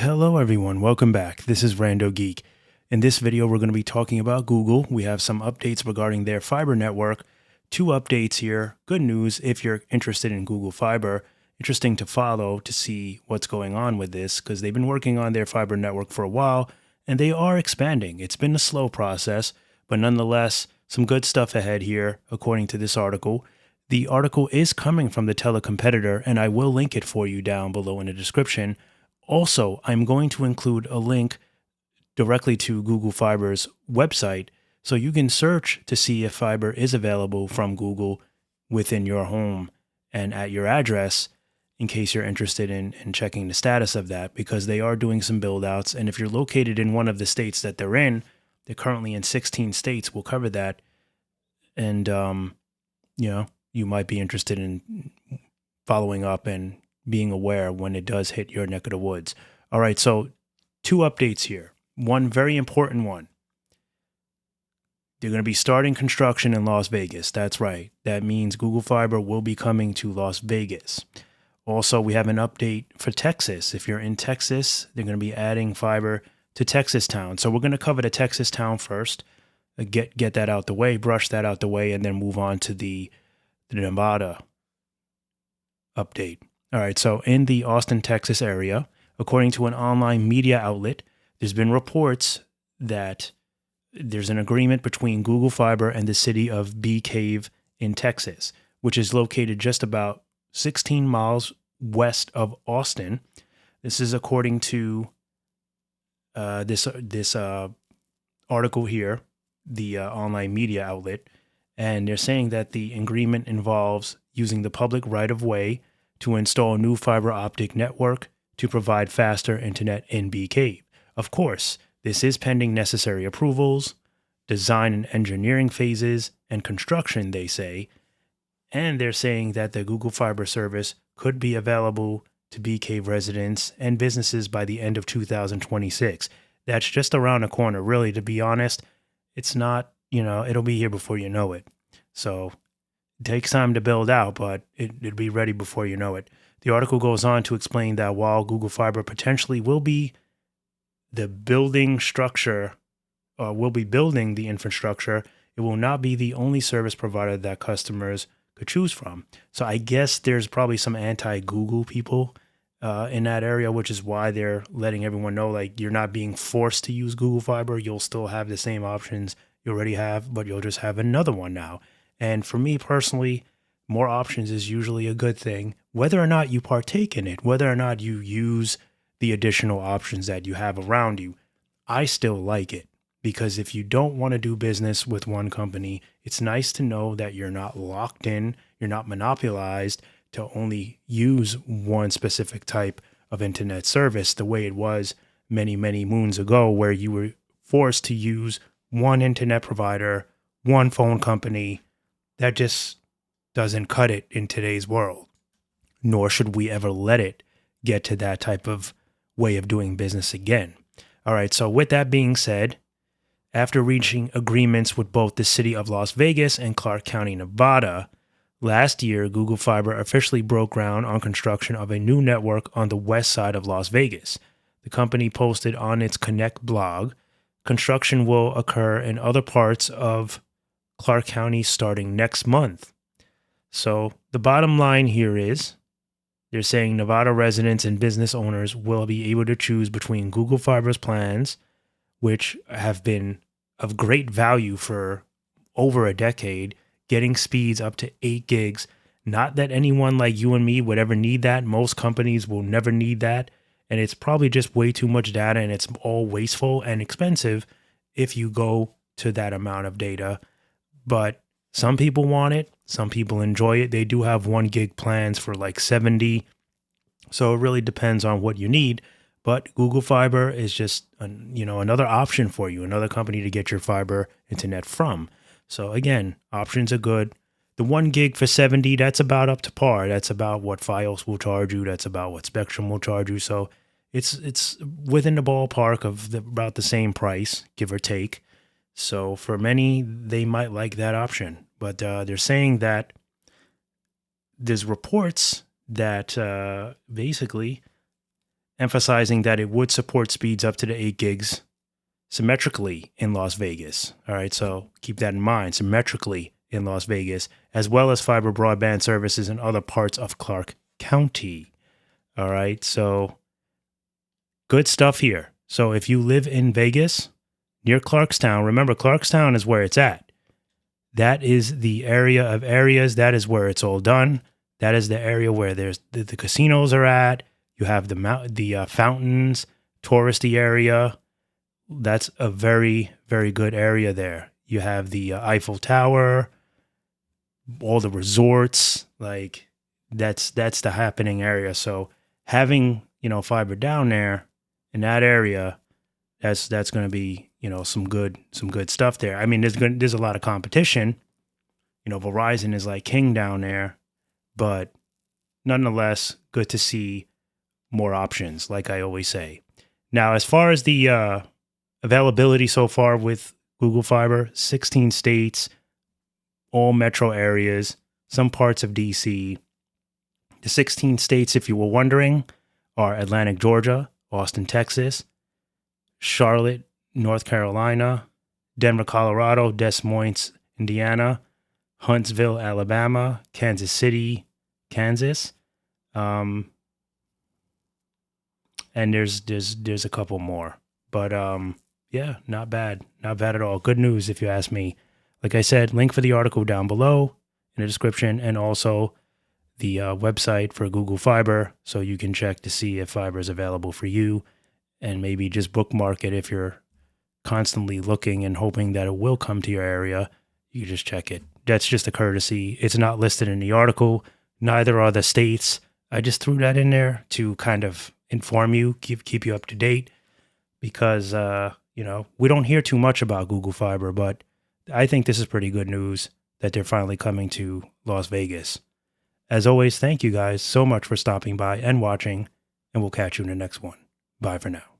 Hello everyone, welcome back. This is Rando Geek. In this video, we're going to be talking about Google. We have some updates regarding their fiber network. Two updates here. Good news if you're interested in Google Fiber. Interesting to follow to see what's going on with this because they've been working on their fiber network for a while and they are expanding. It's been a slow process, but nonetheless, some good stuff ahead here, according to this article. The article is coming from the telecompetitor, and I will link it for you down below in the description. Also, I'm going to include a link directly to Google Fiber's website so you can search to see if fiber is available from Google within your home and at your address in case you're interested in checking the status of that, because they are doing some build outs. And if you're located in one of the states that they're currently in 16 states. We'll cover that. And, you might be interested in following up and being aware when it does hit your neck of the woods. All right, so two updates here. One very important one. They're going to be starting construction in Las Vegas. That's right. That means Google Fiber will be coming to Las Vegas. Also, we have an update for Texas. If you're in Texas, they're going to be adding fiber to Texas Town. So we're going to cover the Texas Town first, get that out the way, brush that out the way, and then move on to the Nevada update. All right, so in the Austin, Texas area, according to an online media outlet, there's been reports that there's an agreement between Google Fiber and the city of Bee Cave in Texas, which is located just about 16 miles west of Austin. This is according to this article here, the online media outlet, and they're saying that the agreement involves using the public right-of-way to install a new fiber optic network to provide faster internet in Bee Cave. Of course, this is pending necessary approvals, design and engineering phases, and construction, they say. And they're saying that the Google Fiber service could be available to Bee Cave residents and businesses by the end of 2026. That's just around the corner, really, to be honest. It's not, it'll be here before you know it. So it takes time to build out, but it'll be ready before you know it. The article goes on to explain that while Google Fiber potentially will be the building structure, or will be building the infrastructure, it will not be the only service provider that customers could choose from. So I guess there's probably some anti-Google people in that area, which is why they're letting everyone know, like, you're not being forced to use Google Fiber. You'll still have the same options you already have, but you'll just have another one now. And for me personally, more options is usually a good thing, whether or not you partake in it, whether or not you use the additional options that you have around you. I still like it, because if you don't want to do business with one company, it's nice to know that you're not locked in, you're not monopolized to only use one specific type of internet service the way it was many, many moons ago, where you were forced to use one internet provider, one phone company. That just doesn't cut it in today's world, nor should we ever let it get to that type of way of doing business again. All right, so with that being said, after reaching agreements with both the city of Las Vegas and Clark County, Nevada, last year, Google Fiber officially broke ground on construction of a new network on the west side of Las Vegas. The company posted on its Connect blog, construction will occur in other parts of Clark County starting next month. So the bottom line here is they're saying Nevada residents and business owners will be able to choose between Google Fiber's plans, which have been of great value for over a decade, getting speeds up to 8 gigs. Not that anyone like you and me would ever need that. Most companies will never need that. And it's probably just way too much data, and it's all wasteful and expensive if you go to that amount of data. But some people want it. Some people enjoy it. They do have 1 gig plans for like 70. So it really depends on what you need. But Google Fiber is just, another option for you, another company to get your fiber internet from. So again, options are good. The 1 gig for 70, that's about up to par. That's about what Fios will charge you. That's about what Spectrum will charge you. So it's within the ballpark of about the same price, give or take. So for many, they might like that option. But they're saying that there's reports that basically emphasizing that it would support speeds up to the 8 gigs symmetrically in Las Vegas. All right, so keep that in mind, symmetrically in Las Vegas, as well as fiber broadband services in other parts of Clark County. All right, so good stuff here. So if you live in Vegas, near Clarkstown, remember Clarkstown is where it's at. That is the area of areas. That is where it's all done. That is the area where there's the casinos are at. You have the fountains, touristy area. That's a very, very good area there. You have the Eiffel Tower, all the resorts. Like that's the happening area. So having fiber down there in that area, that's going to be some good stuff there. I mean, there's a lot of competition. Verizon is like king down there, but nonetheless, good to see more options, like I always say. Now, as far as the availability so far with Google Fiber, 16 states, all metro areas, some parts of DC. The 16 states, if you were wondering, are Atlantic, Georgia, Austin, Texas, Charlotte, North Carolina, Denver, Colorado, Des Moines, Indiana, Huntsville, Alabama, Kansas City, Kansas. And there's a couple more. But yeah, not bad. Not bad at all. Good news if you ask me. Like I said, link for the article down below in the description, and also the website for Google Fiber, so you can check to see if fiber is available for you, and maybe just bookmark it if you're constantly looking and hoping that it will come to your area. You can just check it. That's just a courtesy. It's not listed in the article. Neither are the states. I just threw that in there to kind of inform you, keep you up to date, because we don't hear too much about Google Fiber, but I think this is pretty good news that they're finally coming to Las Vegas. As always, thank you guys so much for stopping by and watching, and we'll catch you in the next one. Bye for now.